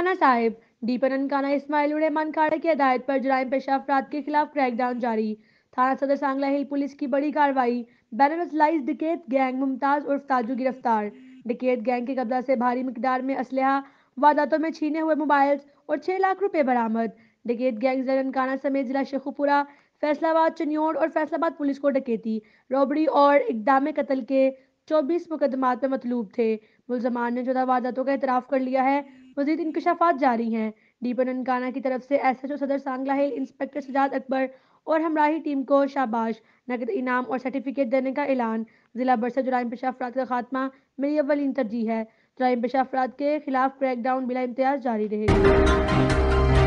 Nankana Sahib. DP Nankana Ismail उड़ेमान खाड़े की हदायत पर जराइम पेशा अफराद के खिलाफ क्रैकडाउन जारी। थाना सदर सांगला हिल पुलिस की बड़ी कार्रवाई। बैनरलाइज डिकेट गैंग मुमताज उर्फ ताजू गिरफ्तार। डिकेट गैंग के कब्जा से भारी मिकदार में असलहा, वारदातों में छीने हुए मोबाइल्स और 6 लाख रुपए बरामद। डिकेट गैंग जिला ननकाना समेत जिला शेखुपुरा, फैसलाबाद, चनियोड़ और फैसलाबाद पुलिस को डकैती, रॉबरी और इक़दाम कत्ल के 24 मुकदमात में मतलूब थे। मुलजमान ने 14 वारदातों का इतराफ़ कर लिया है। मजीद इंकशाफात जारी हैं। डीपी ननकाना की तरफ से एसएचओ सदर सांगला हिल इंस्पेक्टर सजाद अकबर और हमराही टीम को शाबाश, नकद इनाम और सर्टिफिकेट देने का ऐलान। जिला भर से जुराइम पेशा अफराद का खात्मा मेरी अव्वलीन तरजीह है। जुराइम पेशा अफराद के खिलाफ क्रैकडाउन बिला इम्तियाज जारी रहेगा।